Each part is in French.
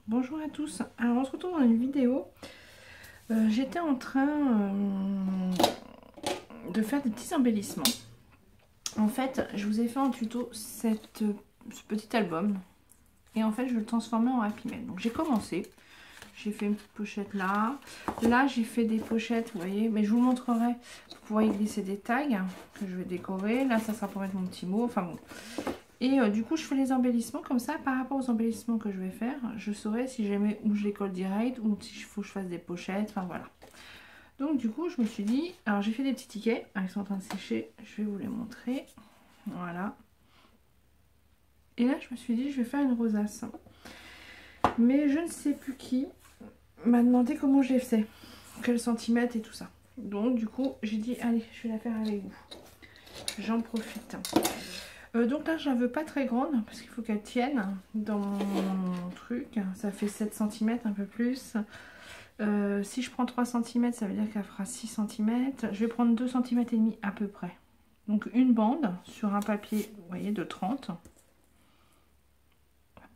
Bonjour à tous, alors on se retrouve dans une vidéo. J'étais en train de faire des petits embellissements. En fait, je vous ai fait en tuto ce petit album et en fait je vais le transformer en Happy Mail. Donc j'ai commencé, j'ai fait une petite pochette là. Là j'ai fait des pochettes, vous voyez, mais je vous montrerai. Vous pourrez y glisser des tags que je vais décorer. Là ça sera pour mettre mon petit mot, enfin bon. Et du coup je fais les embellissements comme ça. Par rapport aux embellissements que je vais faire, je saurai si jamais où je les colle direct ou s'il faut que je fasse des pochettes, enfin voilà. Donc du coup je me suis dit, alors j'ai fait des petits tickets, ils sont en train de sécher, je vais vous les montrer, voilà. Et là je me suis dit je vais faire une rosace, mais je ne sais plus qui m'a demandé comment je les faisais, quel centimètre et tout ça. Donc du coup j'ai dit allez je vais la faire avec vous, j'en profite. Donc là je la veux pas très grande parce qu'il faut qu'elle tienne dans mon truc, ça fait 7 cm un peu plus. Si je prends 3 cm ça veut dire qu'elle fera 6 cm, je vais prendre 2 cm et demi à peu près. Donc une bande sur un papier, vous voyez, de 30 à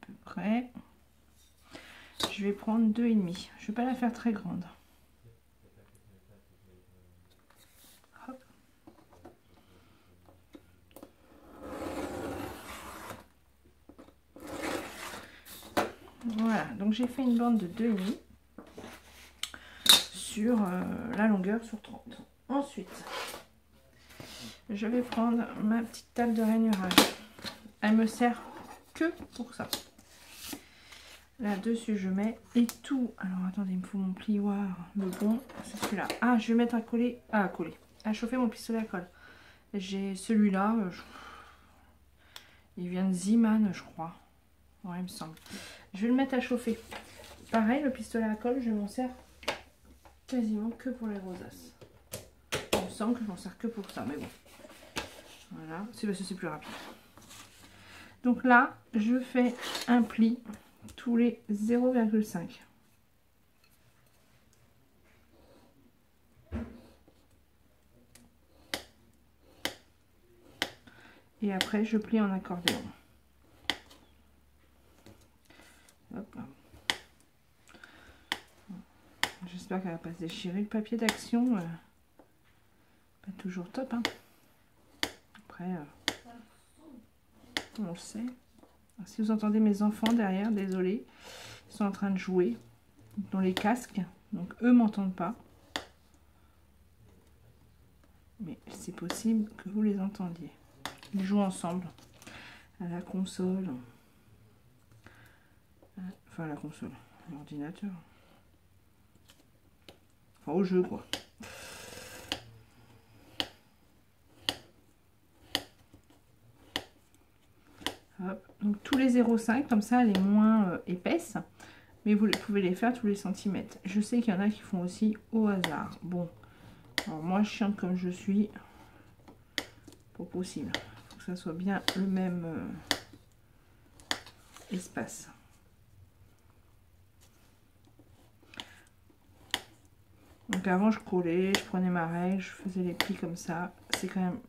peu près. Je vais prendre 2,5, je vais pas la faire très grande. Hop. Voilà, donc j'ai fait une bande de 2,5 sur la longueur sur 30. Ensuite, je vais prendre ma petite table de rainurage. Elle me sert que pour ça. Là-dessus, je mets et tout. Alors, attendez, il me faut mon plioir. Le bon, c'est celui-là. Ah, je vais mettre à coller. Ah, à coller. À chauffer mon pistolet à colle. J'ai celui-là. Il vient de Ziman, je crois. Ouais, il me semble. Je vais le mettre à chauffer. Pareil, le pistolet à colle, je m'en sers quasiment que pour les rosaces. Il me semble que je m'en sers que pour ça, mais bon. Voilà, c'est parce que c'est plus rapide. Donc là, je fais un pli tous les 0,5. Et après, je plie en accordéon. Hop. J'espère qu'elle va pas se déchirer. Le papier d'action, pas toujours top. Hein. Après, on le sait. Alors, si vous entendez mes enfants derrière, désolé, ils sont en train de jouer dans les casques. Donc eux m'entendent pas. Mais c'est possible que vous les entendiez. Ils jouent ensemble à la console. Enfin, à la console, à l'ordinateur. Enfin, au jeu, quoi. Hop. Donc, tous les 0,5, comme ça, elle est moins épaisse. Mais vous pouvez les faire tous les centimètres. Je sais qu'il y en a qui font aussi au hasard. Bon, alors moi, chiante comme je suis, pas possible. Il faut que ça soit bien le même espace. Donc avant je collais, je prenais ma règle, je faisais les plis comme ça. C'est quand même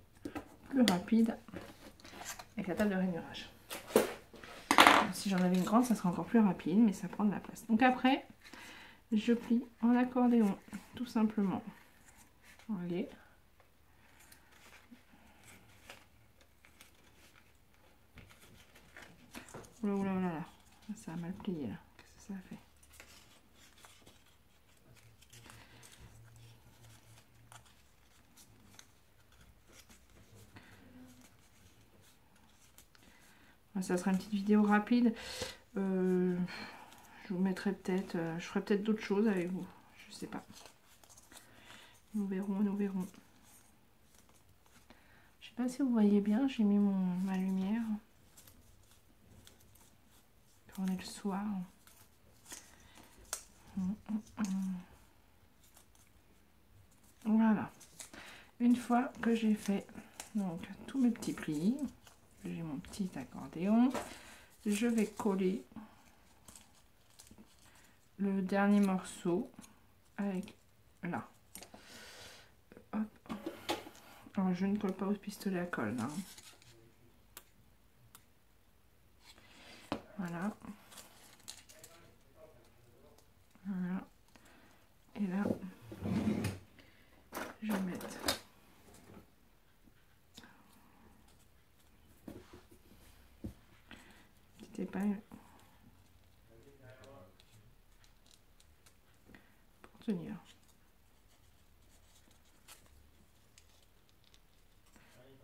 plus rapide avec la table de rainurage. Si j'en avais une grande, ça serait encore plus rapide, mais ça prend de la place. Donc après, je plie en accordéon, tout simplement. Allez. Oula, oula, oula, là. Ça a mal plié là. Qu'est-ce que ça a fait? Ça sera une petite vidéo rapide. Je vous mettrai peut-être, je ferai peut-être d'autres choses avec vous. Je sais pas. Nous verrons, nous verrons. Je sais pas si vous voyez bien, j'ai mis ma lumière. On est le soir. Voilà. Une fois que j'ai fait donc tous mes petits plis, j'ai mon petit accordéon, je vais coller le dernier morceau avec là. Hop. Alors, je ne colle pas au pistolet à colle là. Voilà. épingle pour tenir.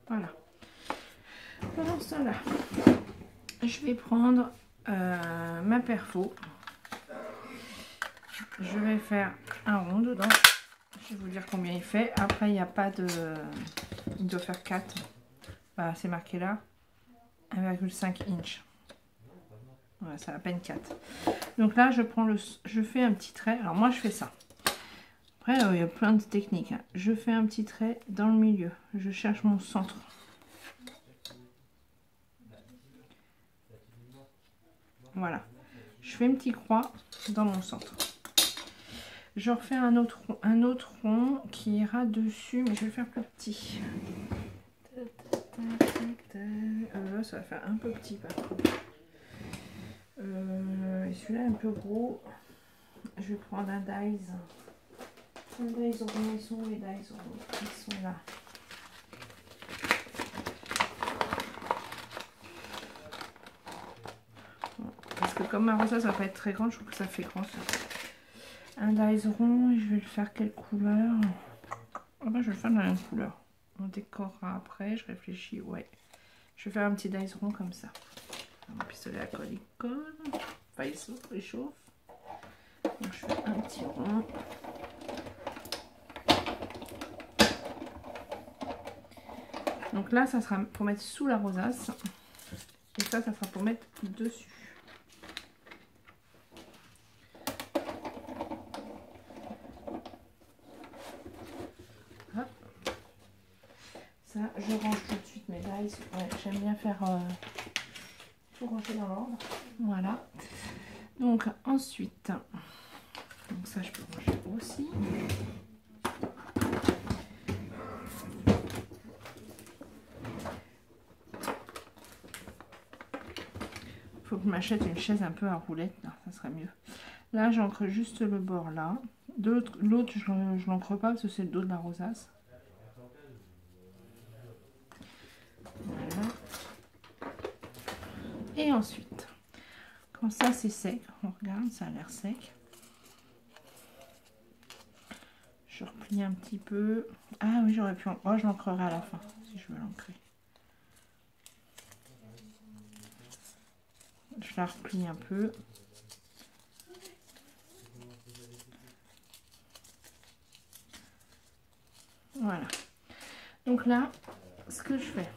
Voilà. Pendant ce temps-là, je vais prendre ma perfo. Je vais faire un rond dedans. Je vais vous dire combien il fait. Après, il n'y a pas de... Il doit faire 4. Voilà, c'est marqué là. 1,5 inch. Voilà, c'est à peine 4. Donc là, je fais un petit trait. Alors moi, je fais ça. Après, il y a plein de techniques. Hein. Je fais un petit trait dans le milieu. Je cherche mon centre. Voilà. Je fais une petite croix dans mon centre. Je refais un autre rond qui ira dessus, mais je vais le faire plus petit. Là, ça va faire un peu petit par contre. Et celui-là un peu gros. Je vais prendre un dies. Un dies rond, ils sont où les dies ronds? Ils sont là. Parce que comme ma rosa, ça va pas être très grande, je trouve que ça fait grand ça. Un dies rond, et je vais le faire quelle couleur? Oh ben, je vais le faire de la même couleur. On décorera après, je réfléchis, ouais. Je vais faire un petit dies rond comme ça. Mon pistolet à colle, il colle. Enfin, il se réchauffe. Donc je fais un petit rond. Donc là, ça sera pour mettre sous la rosace. Et ça sera pour mettre dessus. Ça, je range tout de suite mes dies. Ouais, j'aime bien faire tout ranger dans l'ordre. Voilà. Donc ensuite, donc ça je peux ranger aussi. Faut que je m'achète une chaise un peu à roulette, là, ça serait mieux. Là, j'ancre juste le bord là. L'autre, je l'encre pas parce que c'est le dos de la rosace. Voilà. Et ensuite, quand ça c'est sec, on regarde, ça a l'air sec. Je replie un petit peu. Ah oui, j'aurais pu... Oh, je l'ancrerai à la fin, si je veux l'ancrer. Je la replie un peu. Voilà. Donc là, ce que je fais,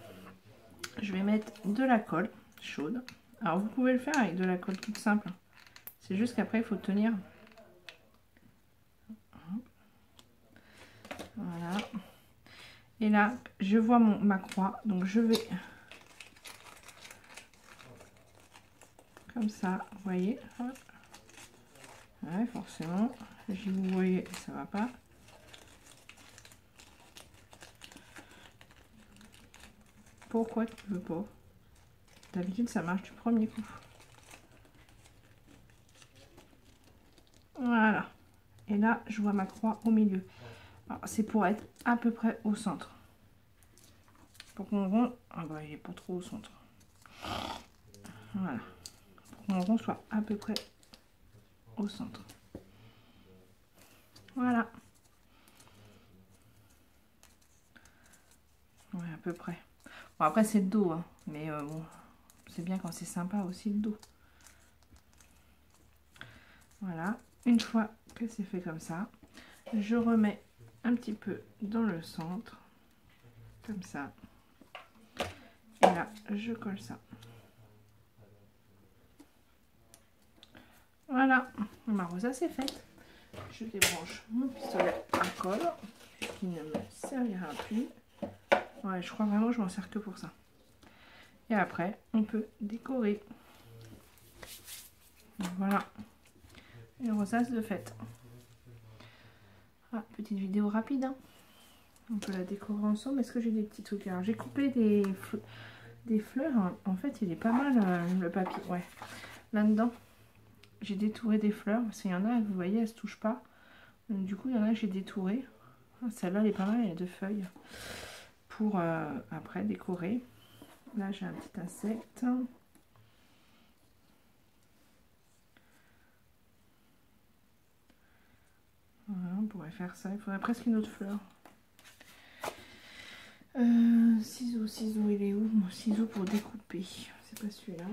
je vais mettre de la colle chaude. Alors vous pouvez le faire avec de la colle toute simple. C'est juste qu'après il faut tenir. Voilà. Et là, je vois ma croix. Donc je vais comme ça, vous voyez. Hop. Ouais, forcément. Si vous voyez, ça va pas. Pourquoi tu veux pas? D'habitude, ça marche du premier coup. Voilà. Et là, je vois ma croix au milieu. C'est pour être à peu près au centre. Pour qu'on rond... Ah bah, il est pas trop au centre. Voilà. Pour que mon rond soit à peu près au centre. Voilà. Ouais, à peu près. Bon, après, c'est le dos, hein. Mais bon, c'est bien quand c'est sympa aussi le dos. Voilà. Une fois que c'est fait comme ça, je remets un petit peu dans le centre. Comme ça. Et là, je colle ça. Voilà. Ma rosa, c'est faite. Je débranche mon pistolet à colle, qui ne me servira plus. Ouais, je crois vraiment que je m'en sers que pour ça. Et après, on peut décorer. Voilà. Une rosace de fête. Ah, petite vidéo rapide. Hein. On peut la décorer ensemble. Est-ce que j'ai des petits trucs? Alors, j'ai coupé des fleurs. En fait, il est pas mal le papier. Ouais. Là-dedans, j'ai détouré des fleurs. Parce qu'il y en a, vous voyez, elles se touchent pas. Donc, du coup, il y en a que j'ai détouré. Ah, celle-là, elle est pas mal. Elle a 2 feuilles. Pour après décorer. Là, j'ai un petit insecte. faire ça. Il faudrait presque une autre fleur. Ciseaux, il est où mon ciseau pour découper? C'est pas celui-là.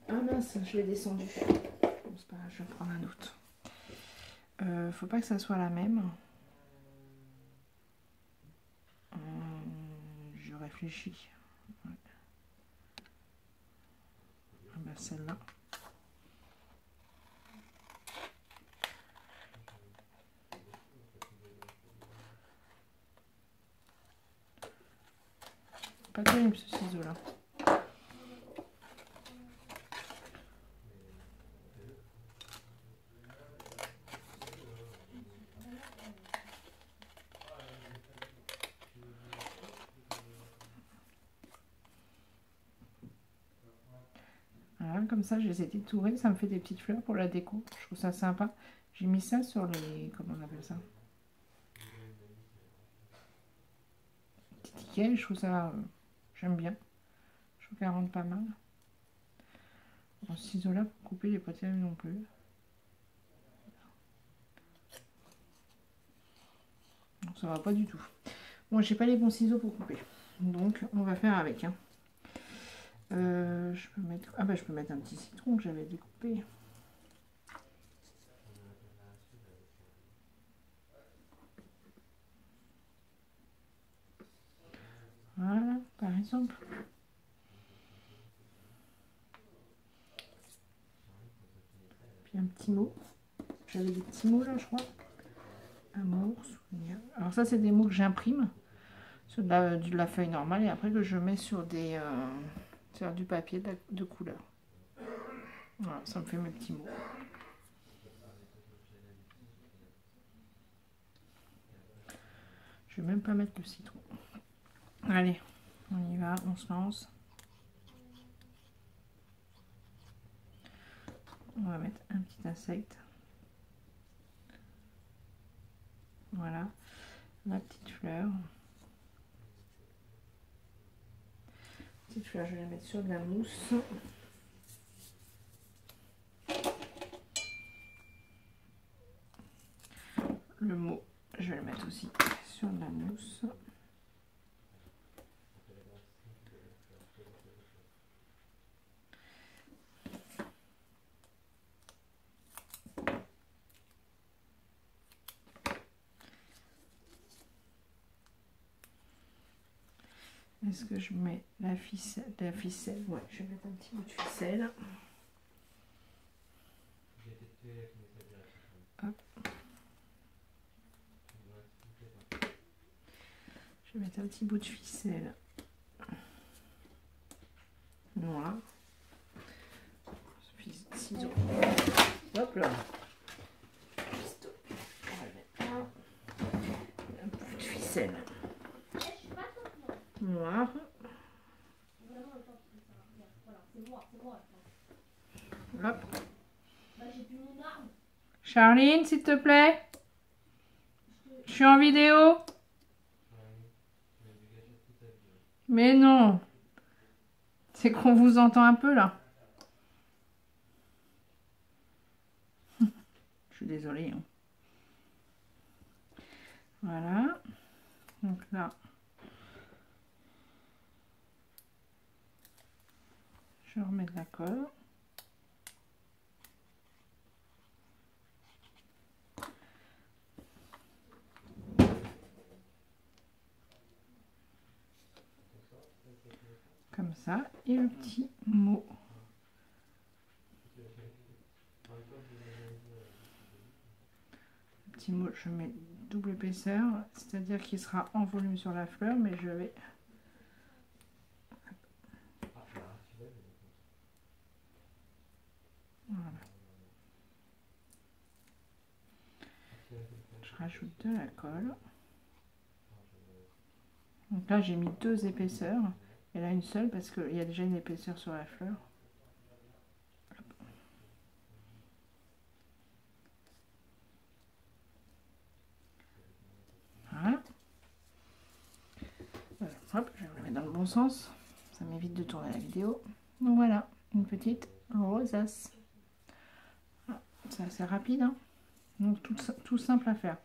Ah mince, je l'ai descendu. Bon, c'est pas grave, je vais prendre un autre. Faut pas que ça soit la même. Je réfléchis. Ouais. Ah bah celle-là. Pas terrible ce ciseau-là. Voilà, comme ça, je les ai détourés. Ça me fait des petites fleurs pour la déco. Je trouve ça sympa. J'ai mis ça sur les... Comment on appelle ça? Petit ticket. Je trouve ça... J'aime bien. Je trouve qu'elle rentre pas mal. Bon, ce ciseau-là, pour couper, il n'est pas terrible non plus. Non, ça va pas du tout. Bon, j'ai pas les bons ciseaux pour couper. Donc, on va faire avec. Hein. Je peux mettre... Ah bah, je peux mettre un petit citron que j'avais découpé. Voilà, par exemple. Puis un petit mot. J'avais des petits mots là, je crois. Amour, souvenir. Alors ça, c'est des mots que j'imprime sur de la feuille normale et après que je mets sur des sur du papier de couleur. Voilà, ça me fait mes petits mots. Je vais même pas mettre le citron. Allez, on y va, on se lance. On va mettre un petit insecte. Voilà, ma petite fleur. Petite fleur, je vais la mettre sur de la mousse. Le mot, je vais le mettre aussi sur de la mousse. Est-ce que je mets la ficelle? Ouais, je vais mettre un petit bout de ficelle. Hop. Je vais mettre un petit bout de ficelle. Voilà. Ciseaux. Hop là. On va mettre un bout de ficelle. Noir. Hop. Charline, s'il te plaît. Je suis en vidéo. Mais non. C'est qu'on vous entend un peu là. Je suis désolée. Hein. Voilà. Donc là. Je remets de la colle. Comme ça. Et le petit mot. Le petit mot, je mets double épaisseur. C'est-à-dire qu'il sera en volume sur la fleur, mais je vais... Voilà. Je rajoute de la colle. Donc là, j'ai mis 2 épaisseurs. Et là, une seule parce qu'il y a déjà une épaisseur sur la fleur. Hop. Voilà. Hop, je vais le mettre dans le bon sens. Ça m'évite de tourner la vidéo. Donc voilà, une petite rosace. Voilà. C'est assez rapide. Hein, donc tout simple à faire.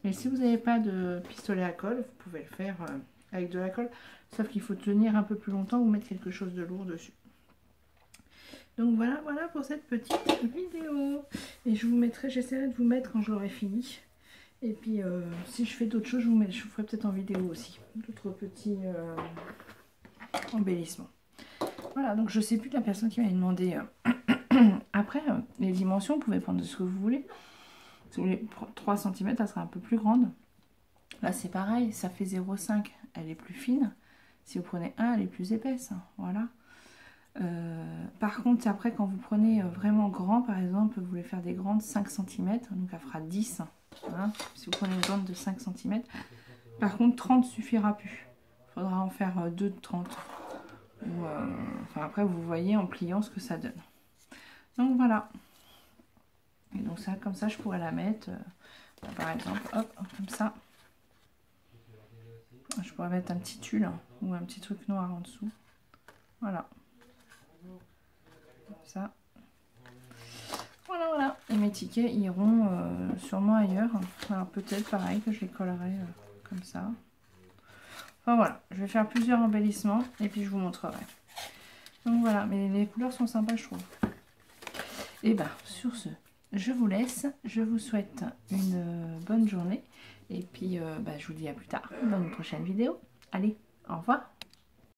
Et si vous n'avez pas de pistolet à colle, vous pouvez le faire avec de la colle. Sauf qu'il faut tenir un peu plus longtemps ou mettre quelque chose de lourd dessus. Donc voilà, voilà pour cette petite vidéo. Et je vous mettrai, j'essaierai de vous mettre quand je l'aurai fini. Et puis si je fais d'autres choses, je vous ferai peut-être en vidéo aussi. D'autres petits embellissements. Voilà, donc je sais plus de la personne qui m'avait demandé. Après, les dimensions, vous pouvez prendre ce que vous voulez. Si vous voulez 3 cm, elle sera un peu plus grande. Là, c'est pareil, ça fait 0,5. Elle est plus fine. Si vous prenez 1, elle est plus épaisse. Voilà. Par contre, après, quand vous prenez vraiment grand, par exemple, vous voulez faire des grandes 5 cm, donc elle fera 10. Hein, si vous prenez une grande de 5 cm. Par contre, 30 suffira plus. Il faudra en faire 2 de 30. Ou, enfin, après, vous voyez en pliant ce que ça donne. Donc voilà. Et donc ça, comme ça, je pourrais la mettre, par exemple, hop, comme ça. Je pourrais mettre un petit tulle ou un petit truc noir en dessous. Voilà. Comme ça. Voilà, voilà. Et mes tickets iront sûrement ailleurs. Alors peut-être pareil que je les collerai comme ça. Enfin voilà, je vais faire plusieurs embellissements et puis je vous montrerai. Donc voilà, mais les couleurs sont sympas, je trouve. Et ben sur ce, je vous laisse. Je vous souhaite une bonne journée. Et puis je vous dis à plus tard dans une prochaine vidéo. Allez, au revoir.